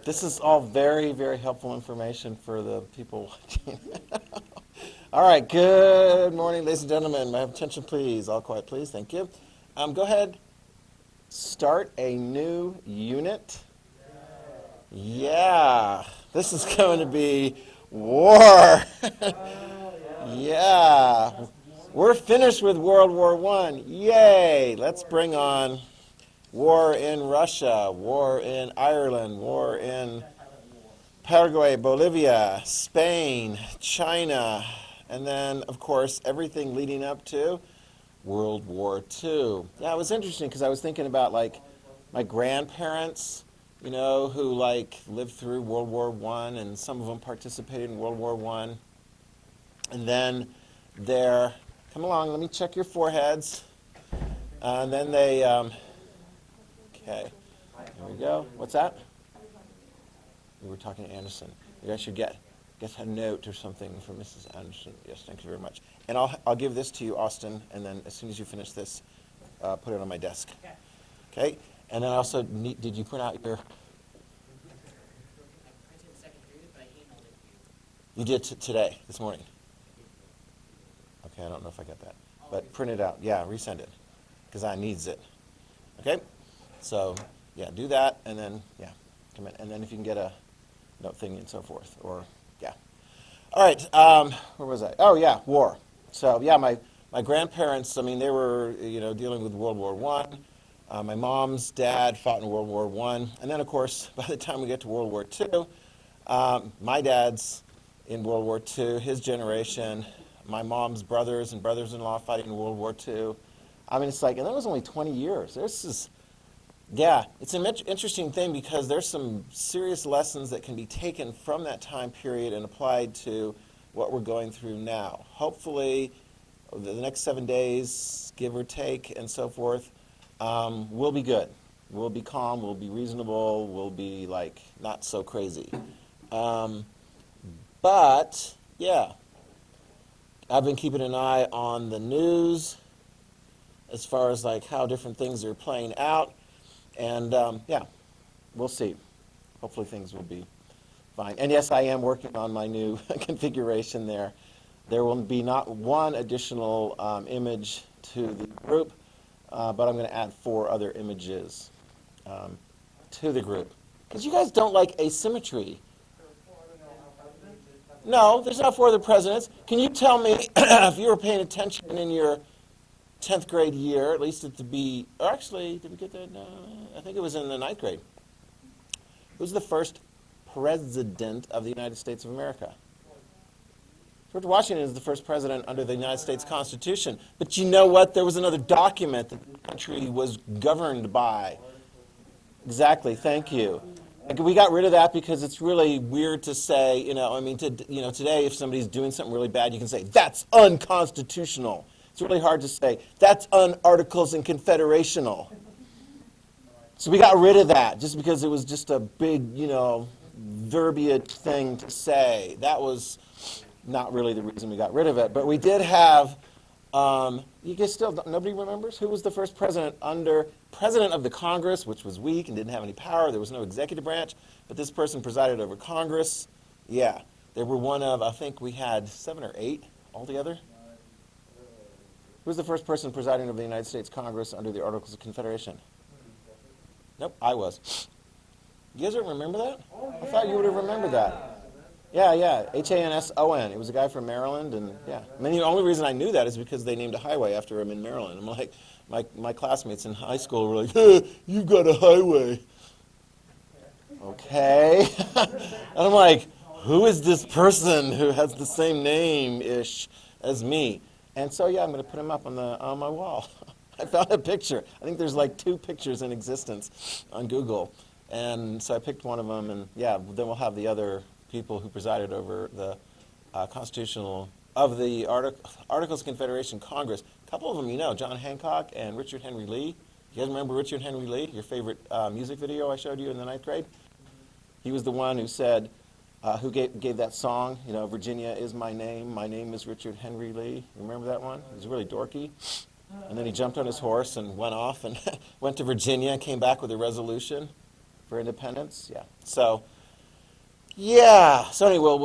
This is all very, very helpful information for the people watching. All right, good morning, ladies and gentlemen. May I have attention, please? All quiet, please. Thank you. Go ahead. Start a new unit. Yeah, this is going to be war. Yeah, we're finished with World War I. Yay! Let's bring on war in Russia, war in Ireland, war in Paraguay, Bolivia, Spain, China, and then, of course, everything leading up to World War II. Yeah, it was interesting because I was thinking about, like, my grandparents, you know, who, like, lived through World War I, and some of them participated in World War I. And then they're, come along, let me check your foreheads. And then they, okay, there we go. What's that? We were talking to Anderson. Maybe I should get a note or something from Mrs. Anderson. Yes, thank you very much. And I'll give this to you, Austin, and then as soon as you finish this, put it on my desk. Okay? And then I also need, did you print out your... You did today, this morning. Okay, I don't know if I got that. But print it out. Yeah, resend it, because I needs it. Okay? So, yeah, do that, and then, yeah, come in. And then if you can get a note thing and so forth, or, yeah. All right, where was I? Oh, yeah, war. So, yeah, my grandparents, I mean, they were, you know, dealing with World War I. My mom's dad fought in World War I. And then, of course, by the time we get to World War II, my dad's in World War II, his generation, my mom's brothers and brothers-in-law fighting in World War II. I mean, it's like, and that was only 20 years. This is, yeah, it's an interesting thing because there's some serious lessons that can be taken from that time period and applied to what we're going through now. Hopefully, the next 7 days, give or take, and so forth, we'll be good. We'll be calm, we'll be reasonable, we'll be, like, not so crazy. But, yeah, I've been keeping an eye on the news as far as, like, how different things are playing out. And, yeah, we'll see. Hopefully things will be fine. And, yes, I am working on my new configuration there. There will be not one additional image to the group, but I'm going to add 4 other images to the group. Because you guys don't like asymmetry. No, there's not 4 other presidents. Can you tell me if you were paying attention in your 10th grade year, at least at the B, or actually, did we get that? No, I think it was in the 9th grade. Who's the first president of the United States of America? George Washington is the first president under the United States Constitution. But you know what? There was another document that the country was governed by. Exactly, thank you. We got rid of that because it's really weird to say, you know, I mean, today if somebody's doing something really bad, you can say, that's unconstitutional. It's really hard to say, that's un-Articles and Confederational. So we got rid of that just because it was just a big, you know, verbiage thing to say. That was not really the reason we got rid of it. But we did have, you guys still, nobody remembers? Who was the first president of the Congress, which was weak and didn't have any power. There was no executive branch, but this person presided over Congress. Yeah, they were one of, I think we had 7 or 8 altogether. Who was the first person presiding over the United States Congress under the Articles of Confederation? Nope, I was. You guys don't remember that? I thought you would have remembered that. Yeah, Hanson. It was a guy from Maryland, and yeah. I mean, the only reason I knew that is because they named a highway after him in Maryland. I'm like, my classmates in high school were like, hey, you've got a highway. Okay. And I'm like, who is this person who has the same name-ish as me? And so, yeah, I'm going to put him up on my wall. I found a picture. I think there's like 2 pictures in existence on Google. And so I picked one of them, and yeah, then we'll have the other people who presided over the constitutional, of the Articles of Confederation Congress. A couple of them you know, John Hancock and Richard Henry Lee. You guys remember Richard Henry Lee, your favorite music video I showed you in the 9th grade? He was the one who said, who gave that song, you know, Virginia is my name is Richard Henry Lee. Remember that one? It was really dorky. And then he jumped on his horse and went off and went to Virginia and came back with a resolution for independence. Yeah. So Yeah. So anyway,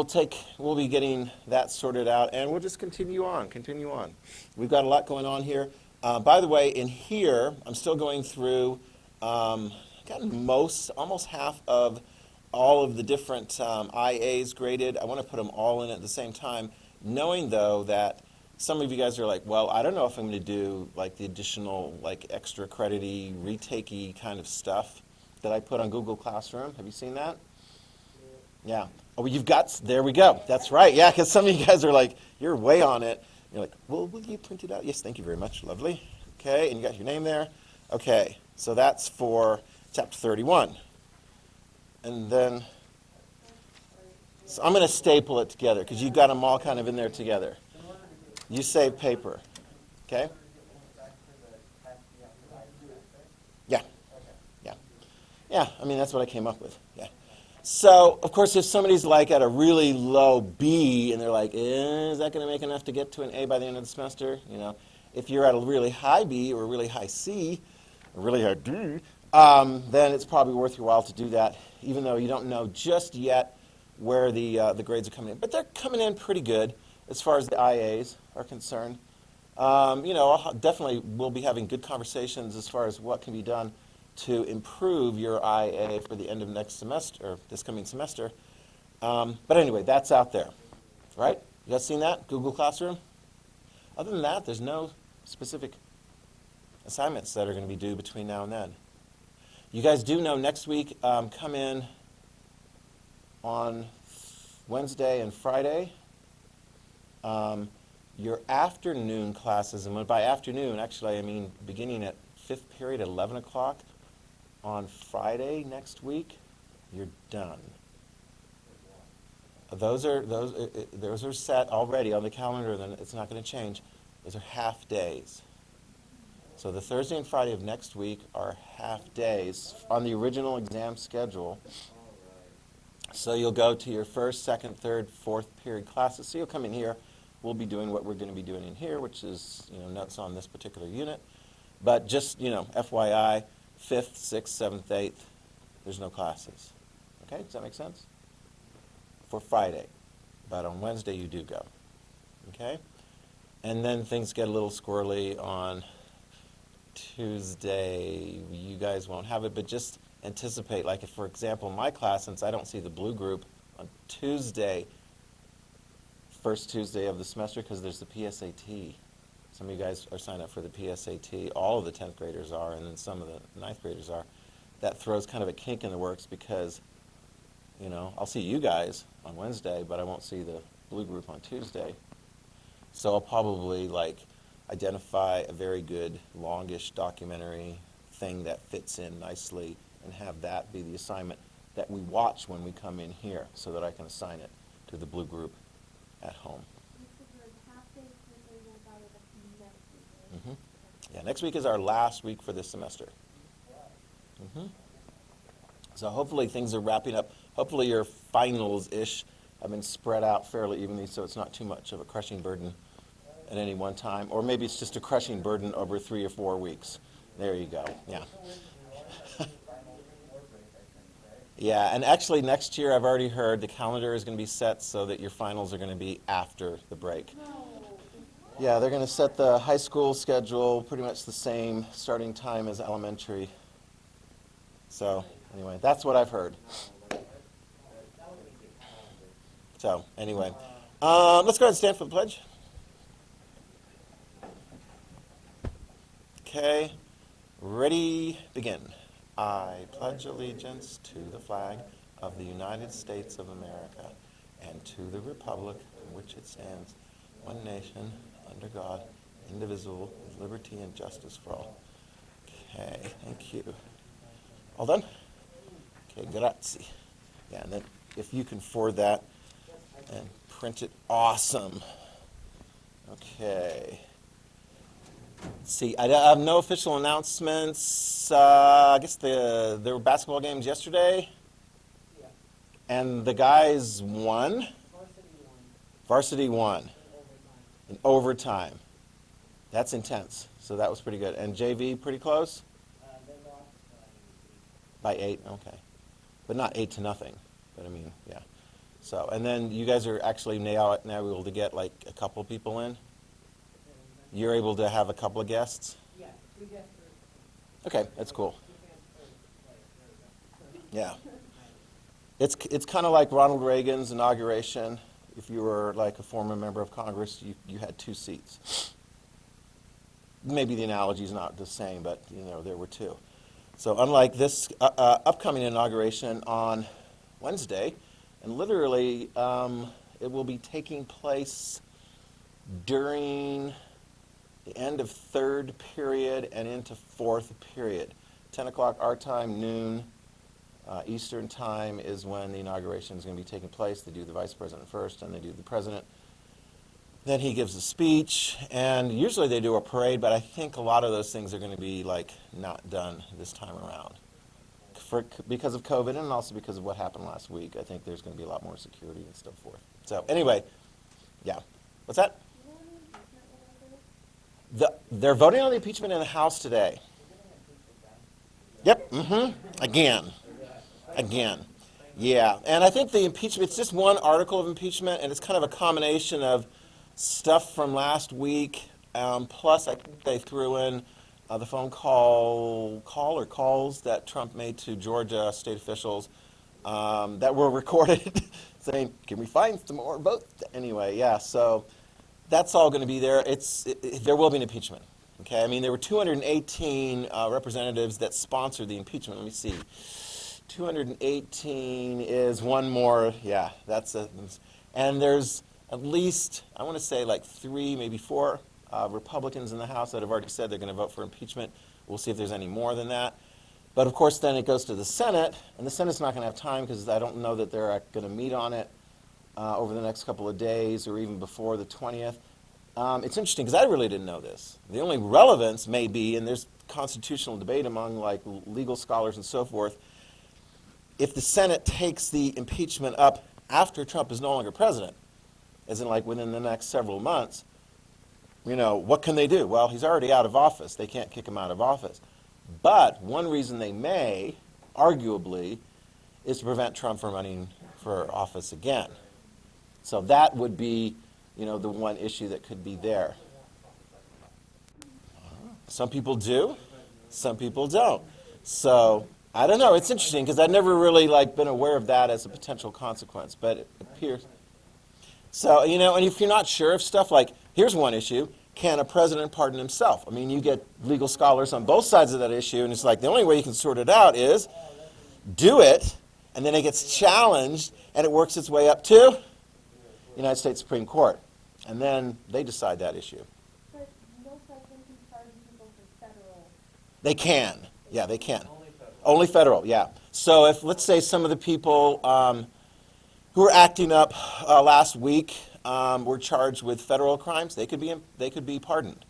we'll be getting that sorted out, and we'll just continue on, continue on. We've got a lot going on here. By the way, in here, I'm still going through, gotten almost half of all of the different IAs graded. I want to put them all in at the same time, knowing though that some of you guys are like, well, I don't know if I'm going to do like the additional like extra credity, retakey kind of stuff that I put on Google Classroom. Have you seen that? Yeah. Oh, there we go. That's right. Yeah, because some of you guys are like, you're way on it. You're like, well, will you print it out? Yes, thank you very much. Lovely. Okay, and you got your name there. Okay, so that's for chapter 31. And then, so I'm going to staple it together because you've got them all kind of in there together. You save paper. Okay? Yeah. Yeah. Yeah, I mean, that's what I came up with. Yeah. So, of course, if somebody's like at a really low B and they're like, is that going to make enough to get to an A by the end of the semester? You know, if you're at a really high B or a really high C, or really high D, then it's probably worth your while to do that, even though you don't know just yet where the grades are coming in. But they're coming in pretty good as far as the IAs are concerned. You know, definitely we'll be having good conversations as far as what can be done to improve your IA for the end of next semester, or this coming semester. But anyway, that's out there, right? You guys seen that? Google Classroom? Other than that, there's no specific assignments that are going to be due between now and then. You guys do know next week, come in on Wednesday and Friday. Your afternoon classes, and by afternoon, actually, I mean beginning at 5th period at 11 o'clock on Friday next week, you're done. Those are set already on the calendar, then it's not going to change. Those are half days. So the Thursday and Friday of next week are half days on the original exam schedule. So you'll go to your first, second, third, fourth period classes. So you'll come in here. We'll be doing what we're going to be doing in here, which is, you know, notes on this particular unit. But just, you know, FYI, 5th, 6th, 7th, 8th, there's no classes. Okay, does that make sense? For Friday. But on Wednesday, you do go. Okay? And then things get a little squirrely on Tuesday. You guys won't have it, but just anticipate, like if, for example, my class, since I don't see the blue group on Tuesday, first Tuesday of the semester, because there's the PSAT. Some of you guys are signed up for the PSAT. All of the 10th graders are, and then some of the 9th graders are. That throws kind of a kink in the works because, you know, I'll see you guys on Wednesday, but I won't see the blue group on Tuesday. So I'll probably, like, identify a very good, longish documentary thing that fits in nicely and have that be the assignment that we watch when we come in here so that I can assign it to the blue group at home. Mm-hmm. Yeah, next week is our last week for this semester. Mm-hmm. So hopefully things are wrapping up. Hopefully your finals-ish have been spread out fairly evenly so it's not too much of a crushing burden at any one time. Or maybe it's just a crushing burden over 3 or 4 weeks. There you go. Yeah. Yeah, and actually next year I've already heard the calendar is going to be set so that your finals are going to be after the break. Yeah, they're going to set the high school schedule pretty much the same starting time as elementary. So anyway, that's what I've heard. So anyway, let's go ahead and stand for the pledge. Okay, ready, begin. I pledge allegiance to the flag of the United States of America and to the republic in which it stands, one nation, under God, indivisible, with liberty and justice for all. Okay, thank you. All done? Okay, grazie. Yeah, and then if you can forward that and print it, awesome. Okay. Let's see, I have no official announcements. I guess there were basketball games yesterday. Yeah. And the guys won. Varsity won. In overtime. That's intense. So that was pretty good. And JV, pretty close? They lost By 8, okay. But not 8-0. But I mean, yeah. So, and then you guys are actually now able to get like a couple people in? You're able to have a couple of guests? Yeah, 2 guests. Okay, that's cool. Yeah. It's kind of like Ronald Reagan's inauguration. If you were like a former member of Congress, you had 2 seats. Maybe the analogy is not the same, but there were 2. So unlike this upcoming inauguration on Wednesday, and literally it will be taking place during the end of 3rd period and into 4th period. 10 o'clock our time, noon Eastern time is when the inauguration is going to be taking place. They do the vice president first, and they do the president. Then he gives a speech, and usually they do a parade, but I think a lot of those things are going to be like not done this time around because of COVID and also because of what happened last week. I think there's going to be a lot more security and so forth. So anyway, yeah. What's that? They're voting on the impeachment in the House today. Yep. Again. Yeah. And I think the impeachment, it's just one article of impeachment, and it's kind of a combination of stuff from last week, plus I think they threw in the phone calls that Trump made to Georgia state officials that were recorded saying, can we find some more votes? Anyway, yeah, so that's all going to be there. There will be an impeachment. Okay, I mean, there were 218 representatives that sponsored the impeachment. Let me see. 218 is one more. Yeah, and there's at least, I want to say like 3, maybe 4 Republicans in the House that have already said they're going to vote for impeachment. We'll see if there's any more than that. But of course, then it goes to the Senate, and the Senate's not going to have time because I don't know that they're going to meet on it over the next couple of days or even before the 20th. It's interesting because I really didn't know this. The only relevance may be, and there's constitutional debate among like legal scholars and so forth, if the Senate takes the impeachment up after Trump is no longer president, as in like within the next several months, what can they do? Well, he's already out of office. They can't kick him out of office. But one reason they may, arguably, is to prevent Trump from running for office again. So that would be, the one issue that could be there. Some people do, some people don't. So I don't know. It's interesting because I've never really been aware of that as a potential consequence, but it appears. So, and if you're not sure of stuff, here's one issue. Can a president pardon himself? I mean, you get legal scholars on both sides of that issue, and it's the only way you can sort it out is do it, and then it gets challenged, and it works its way up to United States Supreme Court. And then they decide that issue. But no president can pardon people for federal. They can. Yeah, they can. Only federal, yeah. So if, let's say, some of the people who were acting up last week were charged with federal crimes, they could be pardoned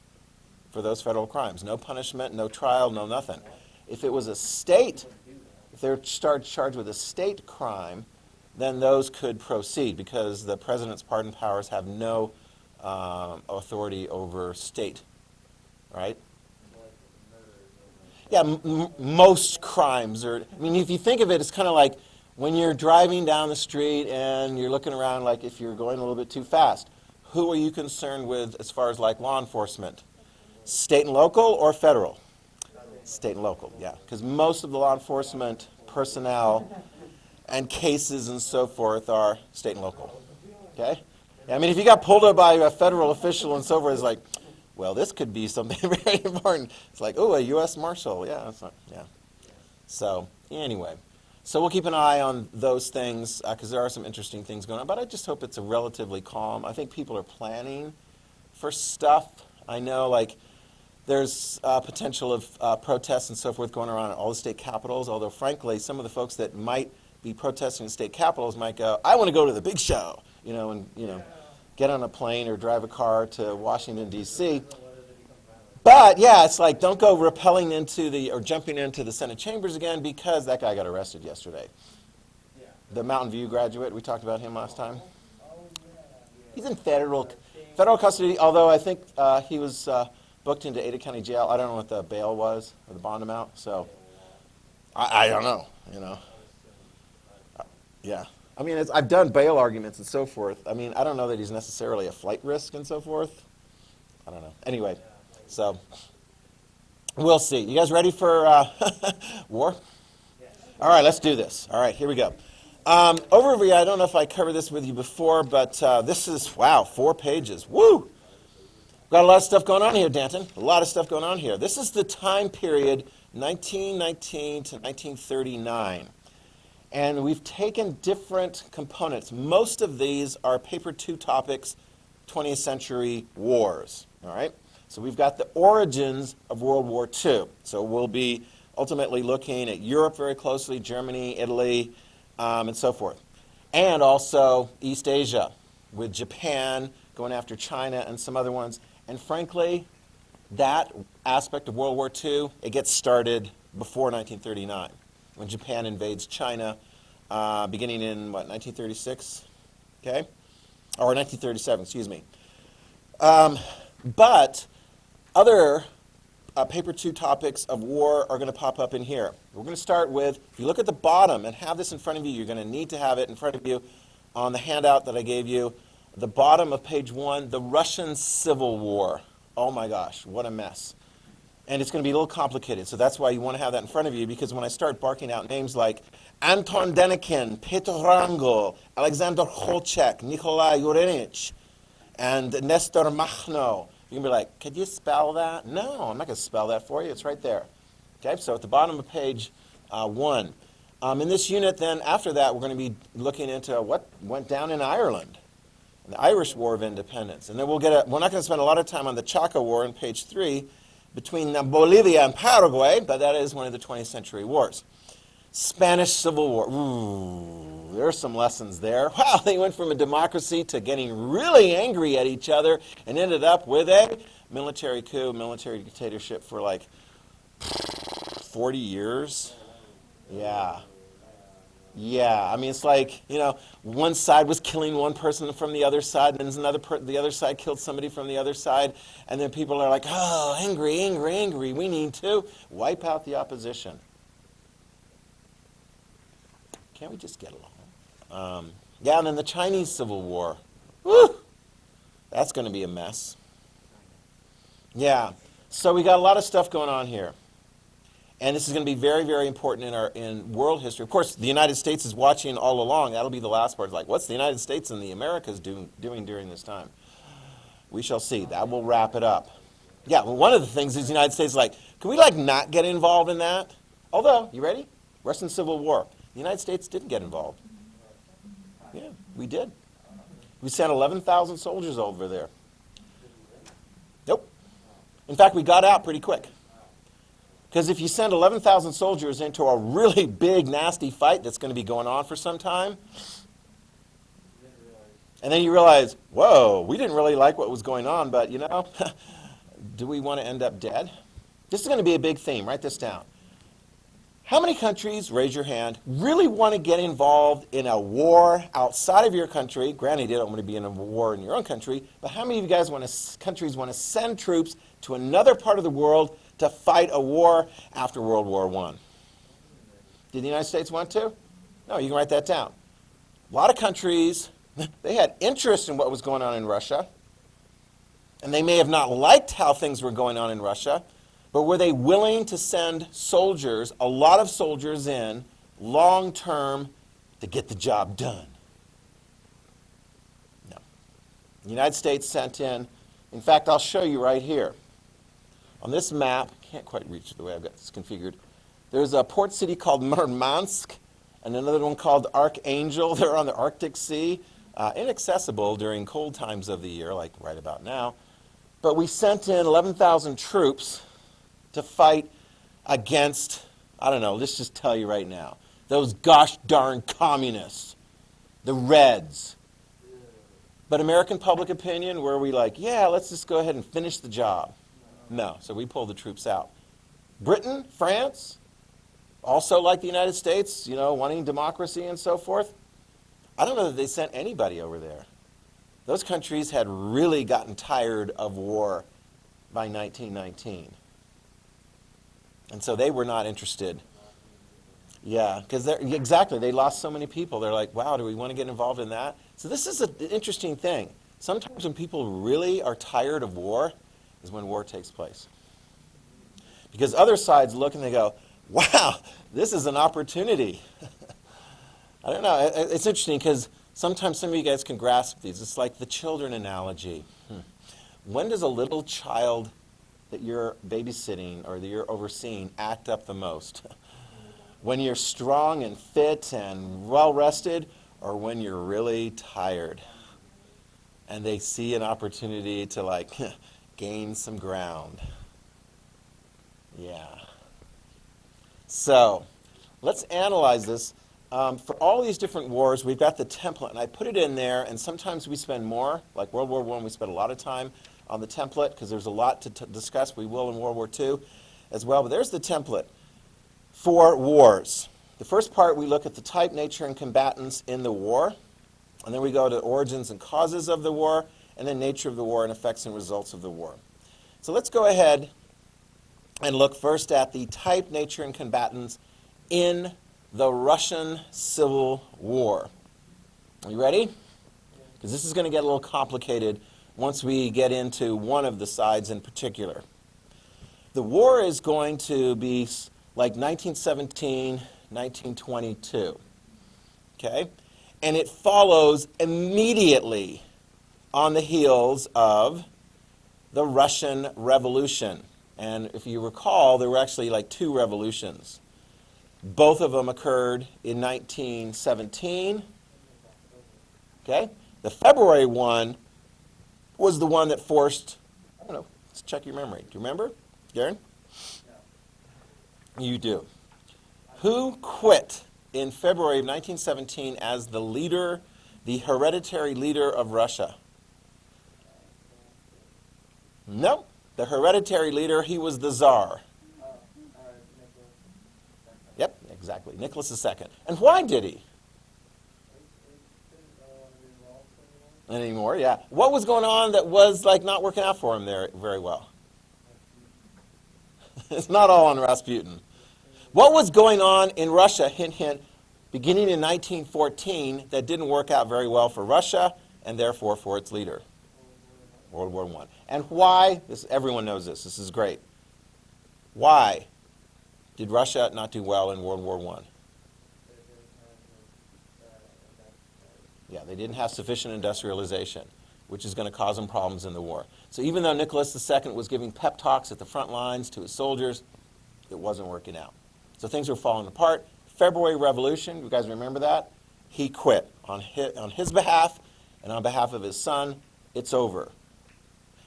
for those federal crimes. No punishment, no trial, no nothing. If it was if they're charged with a state crime, then those could proceed because the president's pardon powers have no authority over state, right? Yeah, most crimes are, if you think of it, it's kind of like when you're driving down the street and you're looking around, if you're going a little bit too fast, who are you concerned with as far as law enforcement? State and local or federal? State and local, yeah, because most of the law enforcement personnel and cases and so forth are state and local, okay? Yeah, if you got pulled up by a federal official and so forth, it's like, well, this could be something very important. It's like, oh, a U.S. Marshal, yeah, yeah. So anyway, so we'll keep an eye on those things because there are some interesting things going on, but I just hope it's a relatively calm. I think people are planning for stuff. I know, there's potential of protests and so forth going around at all the state capitals, although, frankly, some of the folks that might be protesting in state capitals might go, I want to go to the big show, get on a plane or drive a car to Washington, D.C. But, yeah, it's don't go rappelling or jumping into the Senate chambers again because that guy got arrested yesterday. The Mountain View graduate, we talked about him last time. He's in federal custody, although I think he was booked into Ada County Jail. I don't know what the bail was or the bond amount, so I don't know, Yeah. I mean, I've done bail arguments and so forth. I mean, I don't know that he's necessarily a flight risk and so forth. I don't know. Anyway, so we'll see. You guys ready for war? All right, let's do this. All right, here we go. Overview, I don't know if I covered this with you before, but this is, wow, 4 pages. Woo! Got a lot of stuff going on here, Danton. A lot of stuff going on here. This is the time period 1919 to 1939. And we've taken different components. Most of these are paper 2 topics, 20th century wars. All right? So we've got the origins of World War II. So we'll be ultimately looking at Europe very closely, Germany, Italy, and so forth. And also East Asia, with Japan going after China and some other ones. And frankly, that aspect of World War II, it gets started before 1939, when Japan invades China, beginning in, 1936? Okay? Or 1937, excuse me. But other paper 2 topics of war are going to pop up in here. We're going to start with, if you look at the bottom and have this in front of you, you're going to need to have it in front of you on the handout that I gave you. The bottom of page 1, the Russian Civil War. Oh my gosh, what a mess. And it's going to be a little complicated, so that's why you want to have that in front of you, because when I start barking out names like Anton Denikin, Petr Wrangel, Alexander Kolchak, Nikolai Yurinich, and Nestor Makhno, you can be like, could you spell that? No, I'm not going to spell that for you. It's right there. Okay, so at the bottom of page 1. In this unit, then, after that, we're going to be looking into what went down in Ireland, the Irish War of Independence. And then we're not going to spend a lot of time on the Chaco War on page 3 between Bolivia and Paraguay, but that is one of the 20th century wars. Spanish Civil War. Ooh, there's some lessons there. Wow, they went from a democracy to getting really angry at each other and ended up with a military coup, military dictatorship for like 40 years. Yeah. Yeah, I mean, it's like, one side was killing one person from the other side, and then the other side killed somebody from the other side, and then people are like, oh, angry, angry, angry, we need to wipe out the opposition. Can't we just get along? Yeah, and then the Chinese Civil War. Woo! That's going to be a mess. Yeah, so we got a lot of stuff going on here. And this is going to be very, very important in world history. Of course, the United States is watching all along. That'll be the last part. Like, what's the United States and the Americas doing during this time? We shall see. That will wrap it up. Yeah, well, one of the things is the United States is like, can we not get involved in that? Although, you ready? Russian Civil War. The United States didn't get involved. Yeah, we did. We sent 11,000 soldiers over there. Nope. In fact, we got out pretty quick. Because if you send 11,000 soldiers into a really big, nasty fight that's going to be going on for some time, and then you realize, whoa, we didn't really like what was going on, but do we want to end up dead? This is going to be a big theme. Write this down. How many countries, raise your hand, really want to get involved in a war outside of your country? Granted, you don't want to be in a war in your own country, but how many of you guys countries want to send troops to another part of the world to fight a war after World War I? Did the United States want to? No, you can write that down. A lot of countries, they had interest in what was going on in Russia, and they may have not liked how things were going on in Russia, but were they willing to send soldiers, a lot of soldiers in, long-term, to get the job done? No. The United States sent in fact, I'll show you right here. On this map, can't quite reach the way I've got this configured. There's a port city called Murmansk and another one called Archangel. They're on the Arctic Sea, inaccessible during cold times of the year, like right about now. But we sent in 11,000 troops to fight against, I don't know, let's just tell you right now, those gosh darn communists, the Reds. But American public opinion, were we like, yeah, let's just go ahead and finish the job? No, so we pulled the troops out. Britain, France, also like the United States, wanting democracy and so forth. I don't know that they sent anybody over there. Those countries had really gotten tired of war by 1919. And so they were not interested. Yeah, because exactly, they lost so many people. They're like, wow, do we want to get involved in that? So this is an interesting thing. Sometimes when people really are tired of war is when war takes place. Because other sides look and they go, wow, this is an opportunity. I don't know. It's interesting because sometimes some of you guys can grasp these. It's like the children analogy. When does a little child that you're babysitting or that you're overseeing act up the most? When you're strong and fit and well rested, or when you're really tired and they see an opportunity to like gain some ground? Yeah. So let's analyze this. For all these different wars, we've got the template, and I put it in there, and sometimes we spend more. Like World War I, we spent a lot of time on the template because there's a lot to discuss. We will in World War II as well, but there's the template for wars. The first part, we look at the type, nature, and combatants in the war, and then we go to origins and causes of the war, and then nature of the war and effects and results of the war. So let's go ahead and look first at the type, nature, and combatants in the Russian Civil War. Are you ready? Because this is going to get a little complicated once we get into one of the sides in particular. The war is going to be like 1917, 1922. Okay? And it follows immediately on the heels of the Russian Revolution. And if you recall, there were actually like two revolutions. Both of them occurred in 1917. Okay? The February one was the one that forced, I don't know, let's check your memory. Do you remember, Garen? You do. Who quit in February of 1917 as the leader, the hereditary leader of Russia? No. The hereditary leader, he was the Tsar. Yep, exactly. Nicholas II. And why did he? Anymore, yeah. What was going on that was like not working out for him there very well? It's not all on Rasputin. What was going on in Russia, hint, hint, beginning in 1914 that didn't work out very well for Russia and therefore for its leader? World War I. And why? Everyone knows this. This is great. Why did Russia not do well in World War I? Yeah, they didn't have sufficient industrialization, which is going to cause them problems in the war. So even though Nicholas II was giving pep talks at the front lines to his soldiers, it wasn't working out. So things were falling apart. February Revolution, you guys remember that? He quit on his behalf and on behalf of his son. It's over.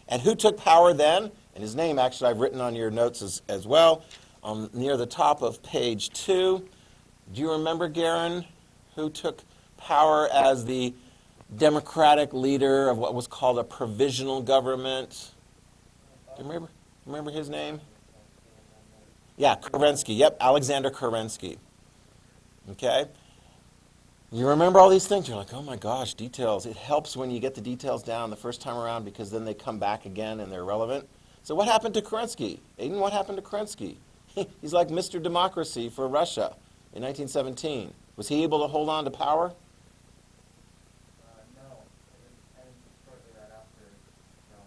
And who took power then? And his name, actually, I've written on your notes as well, near the top of page 2. Do you remember, Garen, who took power as the democratic leader of what was called a provisional government? Do you remember his name? Yeah, Kerensky. Yep, Alexander Kerensky. Okay? You remember all these things? You're like, oh my gosh, details. It helps when you get the details down the first time around because then they come back again and they're relevant. So what happened to Kerensky? Aiden, what happened to Kerensky? He's like Mr. Democracy for Russia in 1917. Was he able to hold on to power? No. And shortly right after, no.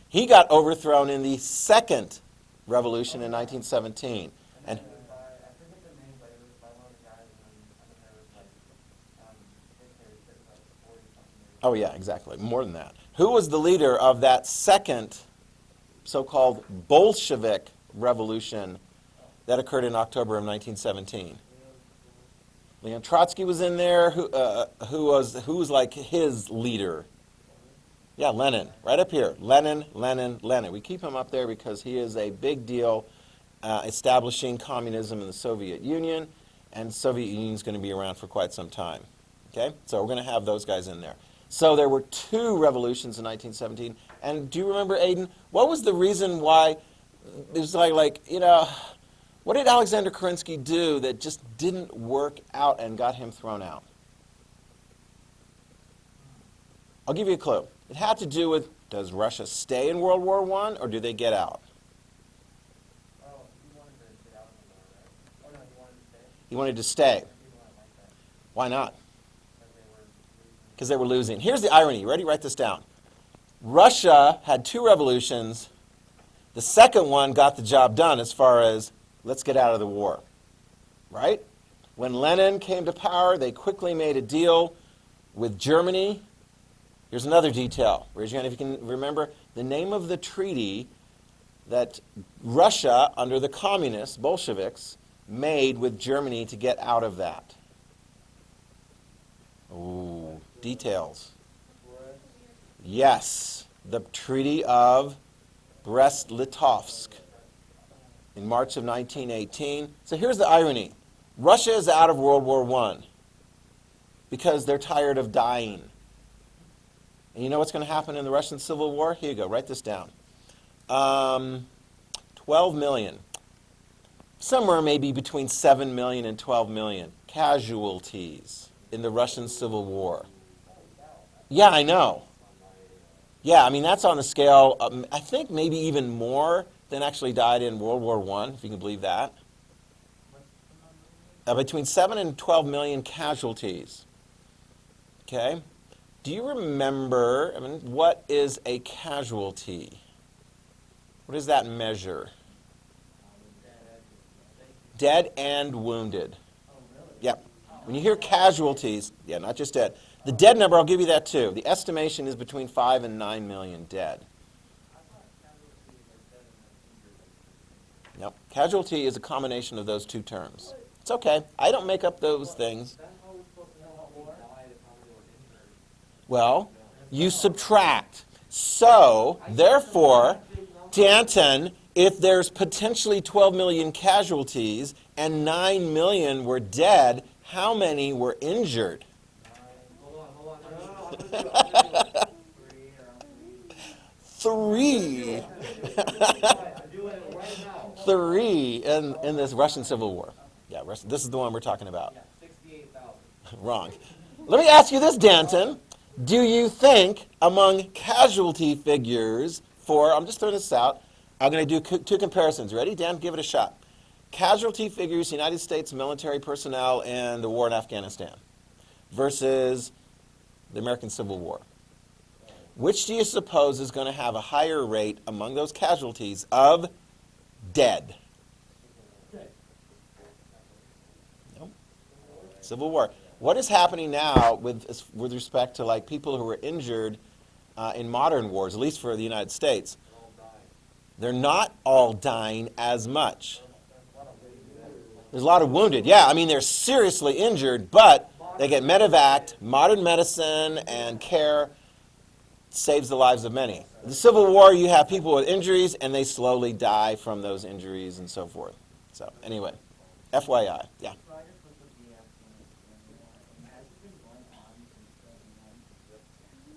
He got overthrown in the second revolution in 1917. And I forget the name, but it was by one of the guys, and then there was like, dictators that was like 40 something. oh yeah, exactly, more than that. Who was the leader of that second so-called Bolshevik revolution that occurred in October of 1917? Leon Trotsky was in there. Who was like his leader? Yeah, Lenin, right up here. Lenin. We keep him up there because he is a big deal establishing communism in the Soviet Union, and the Soviet Union is going to be around for quite some time. Okay, so we're going to have those guys in there. So there were two revolutions in 1917, and do you remember, Aiden, what was the reason why it was like what did Alexander Kerensky do that just didn't work out and got him thrown out? I'll give you a clue. It had to do with, does Russia stay in World War I or do they get out? Oh, he wanted to get out of the war, right? Oh, no, he wanted to stay. He wanted to stay. People don't like that Why not? because they were losing. Because they were losing. Here's the irony. Ready? Write this down. Russia had 2 revolutions. The second one got the job done as far as let's get out of the war. Right? When Lenin came to power, they quickly made a deal with Germany. Here's another detail. Raise your hand if you can remember the name of the treaty that Russia, under the communists, Bolsheviks, made with Germany to get out of that. Ooh, details. Yes, the Treaty of Brest-Litovsk in March of 1918. So here's the irony. Russia is out of World War I because they're tired of dying. And you know what's going to happen in the Russian Civil War? Here you go, write this down. 12 million. Somewhere maybe between 7 million and 12 million casualties in the Russian Civil War. Yeah, I know. Yeah, I mean, that's on the scale, I think maybe even more than actually died in World War I, if you can believe that. Between 7 and 12 million casualties. Okay? Do you remember, what is a casualty? What does that measure? Dead and wounded. Yep. When you hear casualties, yeah, not just dead. The dead number, I'll give you that too. The estimation is between 5 and 9 million dead. Nope. Casualty is a combination of those two terms. It's okay. I don't make up those things. Well, you subtract. So, therefore, Danton, if there's potentially 12 million casualties and 9 million were dead, how many were injured? Three. Three in this Russian Civil War. Yeah, this is the one we're talking about. 68,000. Wrong. Let me ask you this, Danton. Do you think among casualty figures for, I'm just throwing this out, I'm going to do 2 comparisons. Ready? Dan, give it a shot. Casualty figures, United States military personnel in the war in Afghanistan versus the American Civil War. Which do you suppose is going to have a higher rate among those casualties of dead? Nope. Civil War. What is happening now with respect to like people who were injured in modern wars, at least for the United States? They're not all dying as much. There's a lot of wounded. Yeah, I mean, they're seriously injured, but they get medevac, modern medicine, and care saves the lives of many. In the Civil War, you have people with injuries, and they slowly die from those injuries and so forth. So, anyway, FYI, yeah.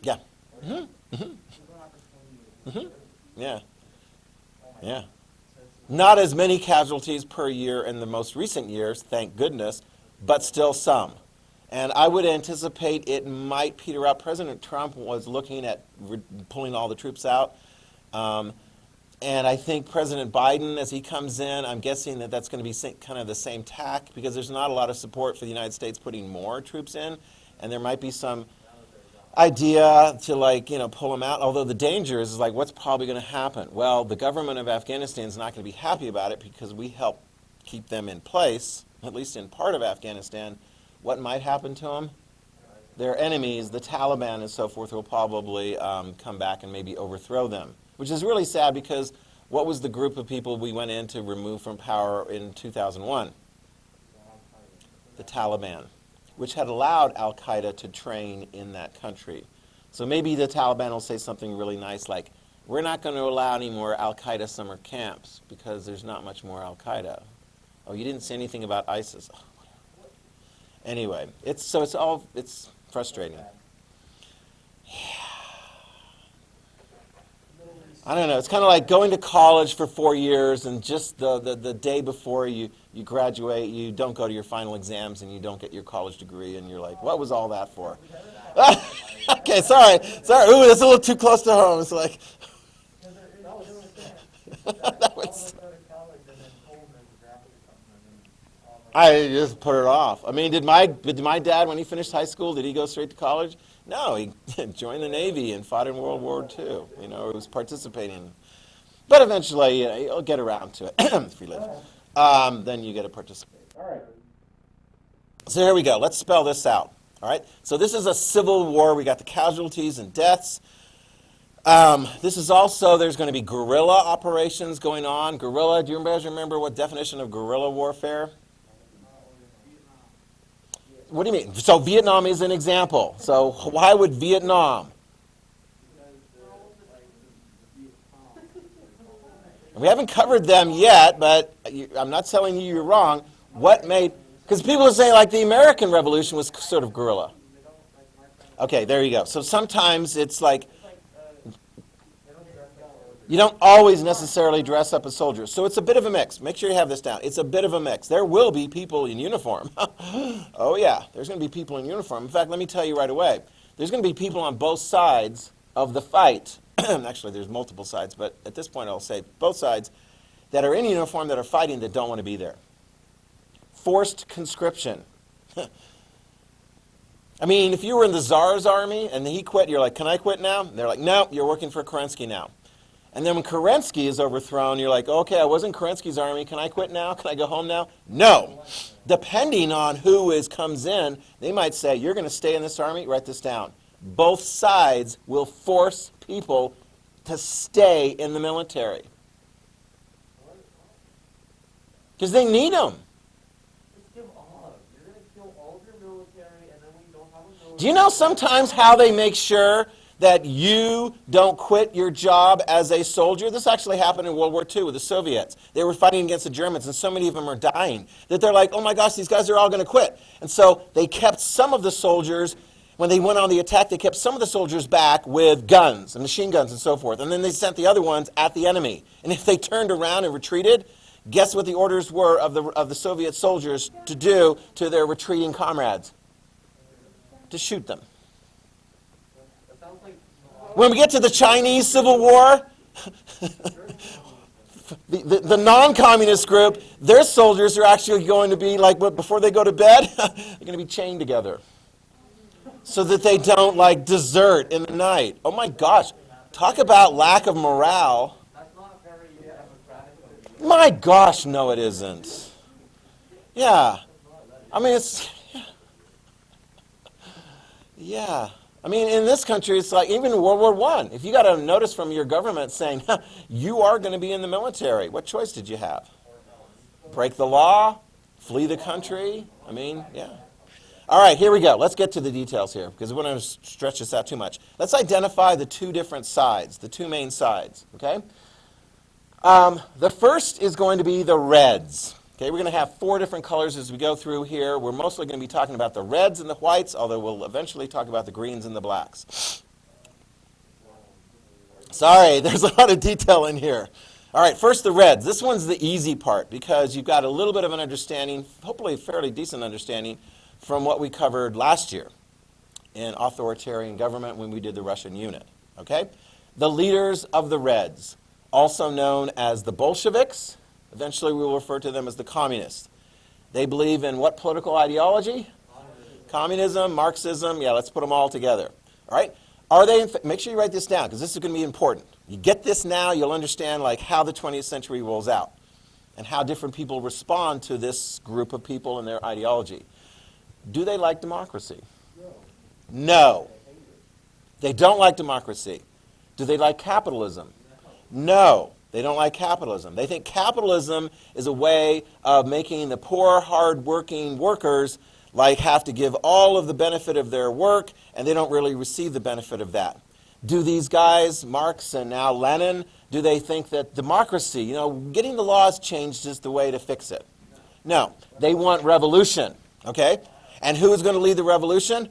Yeah. Mm-hmm. Mm-hmm. Mm-hmm. Yeah. Yeah. Not as many casualties per year in the most recent years, thank goodness, but still some. And I would anticipate it might peter out. President Trump was looking at pulling all the troops out. And I think President Biden, as he comes in, I'm guessing that that's going to be kind of the same tack because there's not a lot of support for the United States putting more troops in. And there might be some idea to pull them out, although the danger is what's probably going to happen? Well, the government of Afghanistan is not going to be happy about it because we help keep them in place, at least in part of Afghanistan. What might happen to them? Their enemies, the Taliban and so forth, will probably come back and maybe overthrow them, which is really sad because what was the group of people we went in to remove from power in 2001? The Taliban, which had allowed al-Qaeda to train in that country. So maybe the Taliban will say something really nice like, we're not going to allow any more al-Qaeda summer camps because there's not much more al-Qaeda. Oh, you didn't say anything about ISIS. Oh, anyway, it's frustrating. Yeah. I don't know. It's kind of like going to college for 4 years and just the day before you graduate, you don't go to your final exams and you don't get your college degree and you're like, what was all that for? Okay, sorry. Ooh, that's a little too close to home. It's like, that was... I just put it off. I mean, did my dad, when he finished high school, did he go straight to college? No, he joined the Navy and fought in World War II. You know, he was participating. But eventually, you'll get around to it if you live. Then you get to participate. All right. So here we go. Let's spell this out. All right. So this is a civil war. We got the casualties and deaths. This is also, there's going to be guerrilla operations going on. Guerrilla, do you guys remember what definition of guerrilla warfare? What do you mean? So Vietnam is an example. So why would Vietnam? We haven't covered them yet, but I'm not telling you you're wrong. What made... Because people say like the American Revolution was sort of guerrilla. Okay, there you go. So sometimes it's like... You don't always necessarily dress up as soldiers. So it's a bit of a mix. Make sure you have this down. It's a bit of a mix. There will be people in uniform. Oh, yeah. There's going to be people in uniform. In fact, let me tell you right away. There's going to be people on both sides of the fight. Actually, there's multiple sides, but at this point I'll say both sides that are in uniform that are fighting that don't want to be there. Forced conscription. I mean, if you were in the Tsar's army and he quit, you're like, can I quit now? And they're like, no, you're working for Kerensky now. And then when Kerensky is overthrown, you're like, okay, I was in Kerensky's army. Can I quit now? Can I go home now? No. Depending on who comes in, they might say, you're going to stay in this army. Write this down. Both sides will force people to stay in the military. Because they need them. It's still odd. You're going to kill all of your military, and then when you don't have a military... Do you know sometimes how they make sure that you don't quit your job as a soldier? This actually happened in World War II with the Soviets. They were fighting against the Germans, and so many of them are dying that they're like, oh my gosh, these guys are all going to quit. And so they kept some of the soldiers, when they went on the attack, they kept some of the soldiers back with guns and machine guns and so forth. And then they sent the other ones at the enemy. And if they turned around and retreated, guess what the orders were of the Soviet soldiers to do to their retreating comrades? To shoot them. When we get to the Chinese Civil War, the non-communist group, their soldiers are actually going to be like, before they go to bed, they're going to be chained together so that they don't like desert in the night. Oh my gosh, talk about lack of morale. That's not very democratic. My gosh, no it isn't. Yeah. I mean, it's... Yeah. I mean, in this country, it's like, even in World War I, if you got a notice from your government saying, you are going to be in the military, what choice did you have? Break the law? Flee the country? I mean, yeah. All right, here we go. Let's get to the details here, because we don't want to stretch this out too much. Let's identify the two different sides, the two main sides, okay? The first is going to be the reds. Okay, we're going to have 4 different colors as we go through here. We're mostly going to be talking about the reds and the whites, although we'll eventually talk about the greens and the blacks. Sorry, there's a lot of detail in here. All right, first the reds. This one's the easy part because you've got a little bit of an understanding, hopefully a fairly decent understanding, from what we covered last year in authoritarian government when we did the Russian unit. Okay? The leaders of the reds, also known as the Bolsheviks. Eventually we will refer to them as the communists. They believe in what political ideology? Communism, Marxism, yeah, let's put them all together. All right? Are they, make sure you write this down because this is going to be important. You get this now, you'll understand like how the 20th century rolls out and how different people respond to this group of people and their ideology. Do they like democracy? No. They don't like democracy. Do they like capitalism? No. They don't like capitalism. They think capitalism is a way of making the poor, hard-working workers like have to give all of the benefit of their work, and they don't really receive the benefit of that. Do these guys, Marx and now Lenin, do they think that democracy, you know, getting the laws changed is the way to fix it? No. They want revolution, okay? And who is going to lead the revolution?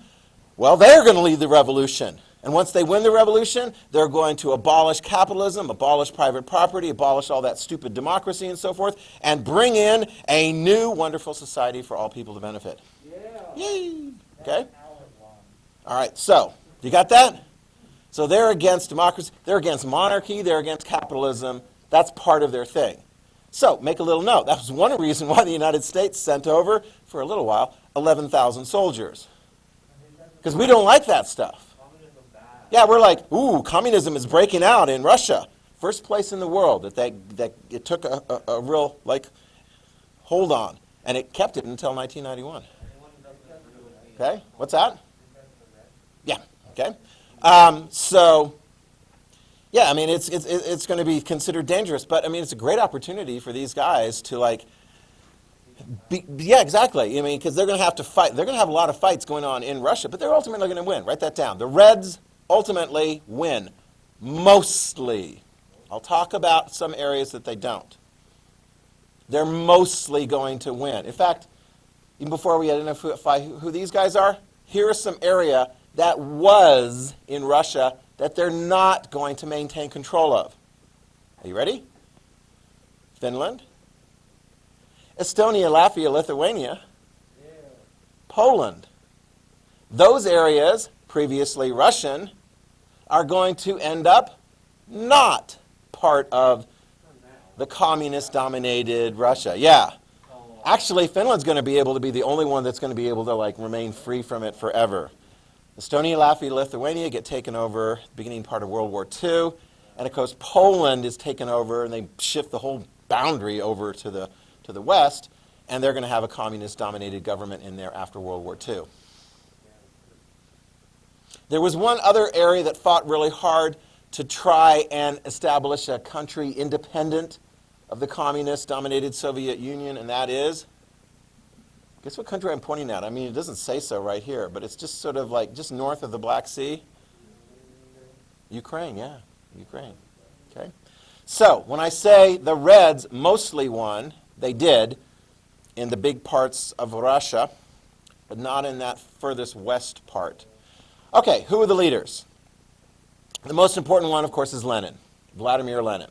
Well, they're going to lead the revolution. And once they win the revolution, they're going to abolish capitalism, abolish private property, abolish all that stupid democracy and so forth, and bring in a new wonderful society for all people to benefit. Yeah. Yay! Okay? All right, so, you got that? So they're against democracy, they're against monarchy, they're against capitalism. That's part of their thing. So make a little note. That was one reason why the United States sent over, for a little while, 11,000 soldiers. Because we don't like that stuff. Yeah, we're like, ooh, communism is breaking out in Russia. First place in the world that it took a real hold on. And it kept it until 1991. Okay, what's that? Yeah, okay. Yeah, I mean, it's going to be considered dangerous, but I mean, it's a great opportunity for these guys to yeah, exactly. I mean, because they're going to have to fight. They're going to have a lot of fights going on in Russia, but they're ultimately going to win. Write that down. The Reds ultimately win. Mostly. I'll talk about some areas that they don't. They're mostly going to win. In fact, even before we identify who these guys are, here is some area that was in Russia that they're not going to maintain control of. Are you ready? Finland, Estonia, Latvia, Lithuania, Poland. Those areas, previously Russian, are going to end up not part of the communist-dominated Russia. Yeah. Actually, Finland's going to be able to be the only one that's going to be able to remain free from it forever. Estonia, Latvia, Lithuania get taken over beginning part of World War II. And of course, Poland is taken over, and they shift the whole boundary over to the west, and they're going to have a communist-dominated government in there after World War II. There was one other area that fought really hard to try and establish a country independent of the communist-dominated Soviet Union, and that is, guess what country I'm pointing at? I mean, it doesn't say so right here, but it's just sort of just north of the Black Sea. Ukraine, yeah, Ukraine. Okay. So when I say the Reds mostly won, they did in the big parts of Russia, but not in that furthest west part. Okay, who are the leaders? The most important one, of course, is Lenin, Vladimir Lenin.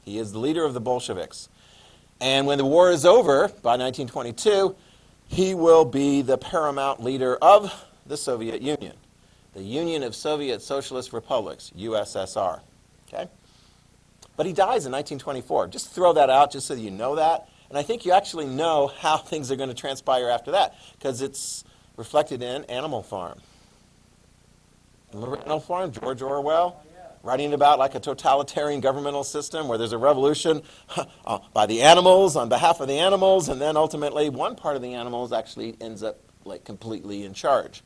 He is the leader of the Bolsheviks. And when the war is over, by 1922, he will be the paramount leader of the Soviet Union, the Union of Soviet Socialist Republics, USSR. Okay? But he dies in 1924. Just throw that out just so you know that. And I think you actually know how things are going to transpire after that, because it's reflected in Animal Farm. Remember Animal Farm, George Orwell? Writing about a totalitarian governmental system where there's a revolution by the animals, on behalf of the animals, and then ultimately one part of the animals actually ends up completely in charge.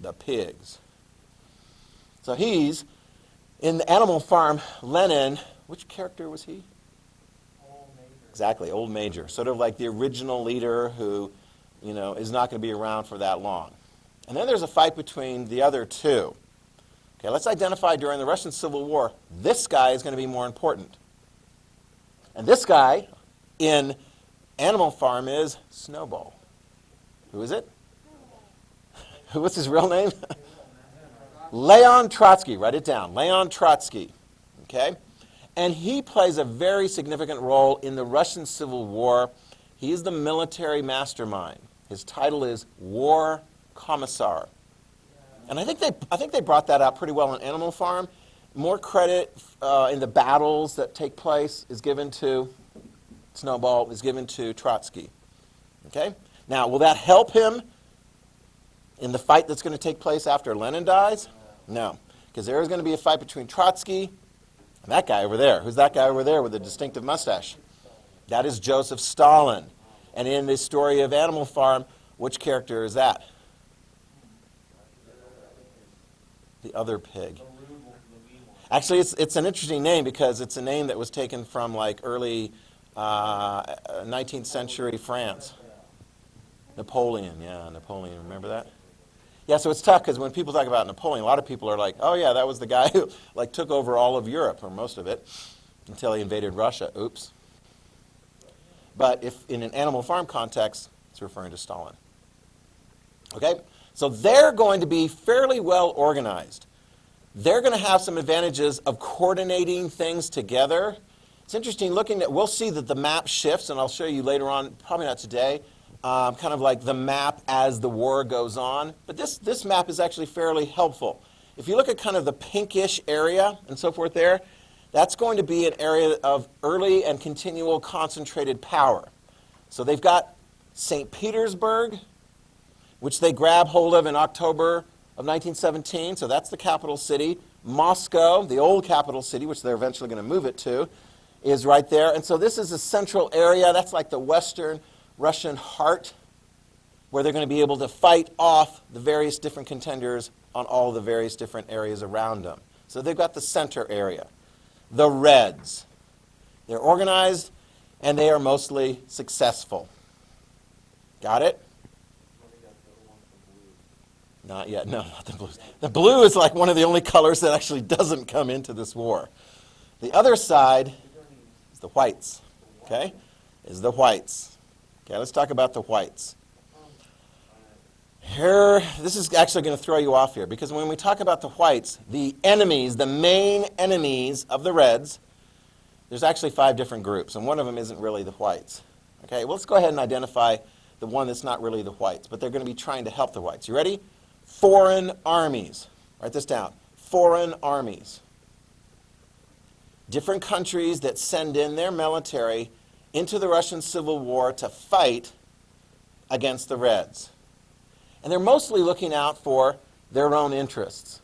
The pigs. So he's, in the Animal Farm, Lenin, which character was he? Old Major. Exactly, Old Major. Sort of like the original leader who, is not going to be around for that long. And then there's a fight between the other two. Okay, let's identify during the Russian Civil War, this guy is going to be more important. And this guy in Animal Farm is Snowball. Who is it? What's his real name? Leon Trotsky. Write it down. Leon Trotsky. Okay? And he plays a very significant role in the Russian Civil War. He is the military mastermind. His title is War Commissar. And I think they brought that out pretty well on Animal Farm. More credit in the battles that take place is given to Snowball, is given to Trotsky. Okay? Now, will that help him in the fight that's going to take place after Lenin dies? No. Because there is going to be a fight between Trotsky and that guy over there. Who's that guy over there with the distinctive mustache? That is Joseph Stalin. And in the story of Animal Farm, which character is that? The other pig. Actually, it's an interesting name because it's a name that was taken from early 19th century France. Napoleon, yeah, Napoleon. Remember that? Yeah, so it's tough because when people talk about Napoleon, a lot of people are like, oh yeah, that was the guy who took over all of Europe, or most of it, until he invaded Russia. Oops. But if in an Animal Farm context, it's referring to Stalin. Okay? So they're going to be fairly well organized. They're going to have some advantages of coordinating things together. It's interesting we'll see that the map shifts, and I'll show you later on, probably not today, kind of like the map as the war goes on. But this map is actually fairly helpful. If you look at kind of the pinkish area and so forth there, that's going to be an area of early and continual concentrated power. So they've got St. Petersburg, which they grab hold of in October of 1917, so that's the capital city. Moscow, the old capital city, which they're eventually going to move it to, is right there. And so this is a central area. That's like the Western Russian heart, where they're going to be able to fight off the various different contenders on all the various different areas around them. So they've got the center area. The Reds. They're organized, and they are mostly successful. Got it? Not yet. No, not the blues. The blue is like one of the only colors that actually doesn't come into this war. The other side is the whites. Okay? Is the whites. Okay, let's talk about the whites. Here, this is actually going to throw you off here, because when we talk about the whites, the enemies, the main enemies of the Reds, there's actually 5 different groups, and one of them isn't really the whites. Okay, well, let's go ahead and identify the one that's not really the whites, but they're going to be trying to help the whites. You ready? Foreign armies. Write this down. Foreign armies. Different countries that send in their military into the Russian Civil War to fight against the Reds. And they're mostly looking out for their own interests.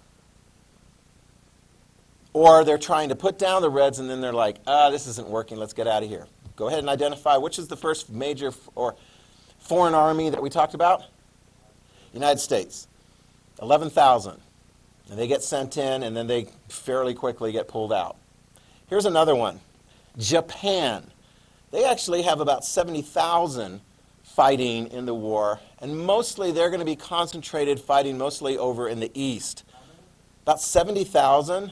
Or they're trying to put down the Reds, and then they're like, this isn't working, let's get out of here. Go ahead and identify which is the first major or foreign army that we talked about? United States. 11,000. And they get sent in, and then they fairly quickly get pulled out. Here's another one. Japan. They actually have about 70,000 fighting in the war, and mostly they're going to be concentrated fighting mostly over in the east. About 70,000.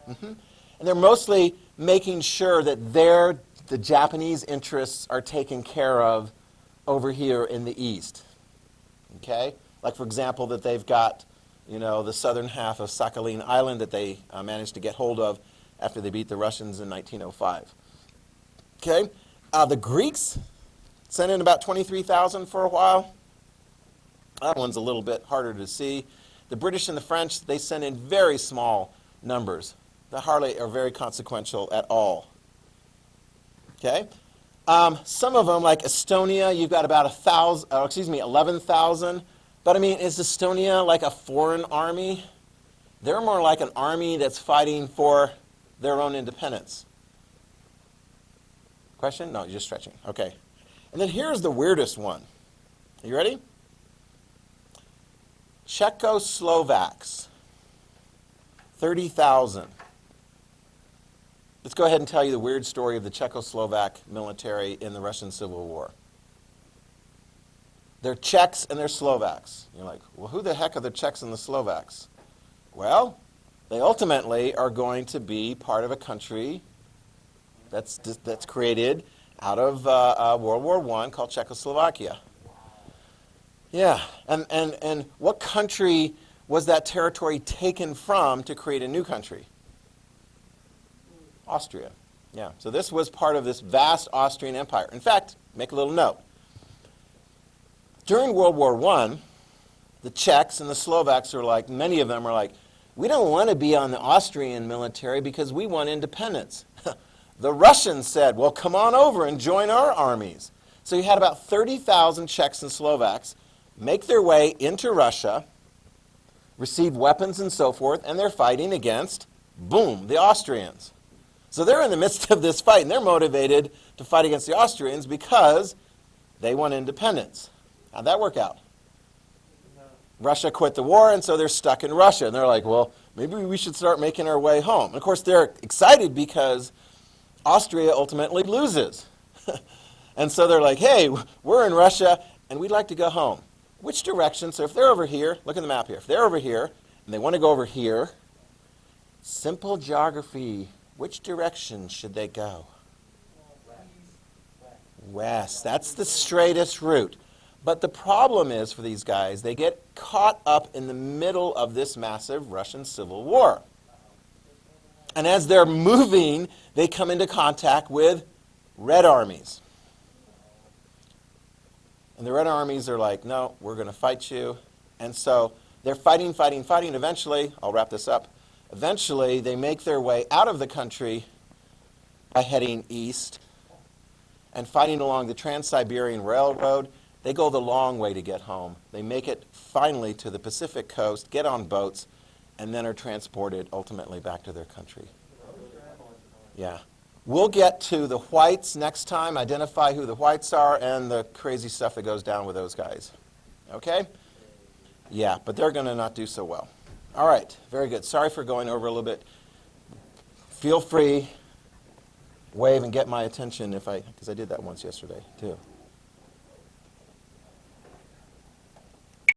And they're mostly making sure that the Japanese interests are taken care of over here in the east. Okay? Like, for example, that they've got, the southern half of Sakhalin Island that they managed to get hold of after they beat the Russians in 1905. Okay? The Greeks sent in about 23,000 for a while. That one's a little bit harder to see. The British and the French, they sent in very small numbers. They hardly are very consequential at all. Okay? Some of them, like Estonia, you've got about 11,000. But I mean, is Estonia like a foreign army? They're more like an army that's fighting for their own independence. Question? No, you're just stretching. Okay. And then here's the weirdest one. Are you ready? Czechoslovaks. 30,000. Let's go ahead and tell you the weird story of the Czechoslovak military in the Russian Civil War. They're Czechs and they're Slovaks. You're like, well, who the heck are the Czechs and the Slovaks? Well, they ultimately are going to be part of a country that's created out of World War I called Czechoslovakia. Yeah, and what country was that territory taken from to create a new country? Austria. Yeah, so this was part of this vast Austrian Empire. In fact, make a little note. During World War I, the Czechs and the Slovaks are like, many of them are like, we don't want to be on the Austrian military because we want independence. The Russians said, well, come on over and join our armies. So you had about 30,000 Czechs and Slovaks make their way into Russia, receive weapons and so forth, and they're fighting against, boom, the Austrians. So they're in the midst of this fight, and they're motivated to fight against the Austrians because they want independence. How'd that work out? No. Russia quit the war, and so they're stuck in Russia. And they're like, well, maybe we should start making our way home. And of course, they're excited because Austria ultimately loses. And so they're like, hey, we're in Russia, and we'd like to go home. Which direction? So if they're over here, look at the map here. If they're over here, and they want to go over here, simple geography. Which direction should they go? West. That's the straightest route. But the problem is for these guys, they get caught up in the middle of this massive Russian Civil War. And as they're moving, they come into contact with Red armies. And the Red armies are like, no, we're going to fight you. And so they're fighting. Eventually, I'll wrap this up. Eventually, they make their way out of the country by heading east and fighting along the Trans-Siberian Railroad. They go the long way to get home. They make it finally to the Pacific coast, get on boats, and then are transported ultimately back to their country. Yeah. We'll get to the whites next time, identify who the whites are, and the crazy stuff that goes down with those guys. Okay? Yeah, but they're going to not do so well. All right, very good. Sorry for going over a little bit. Feel free, wave and get my attention because I did that once yesterday too.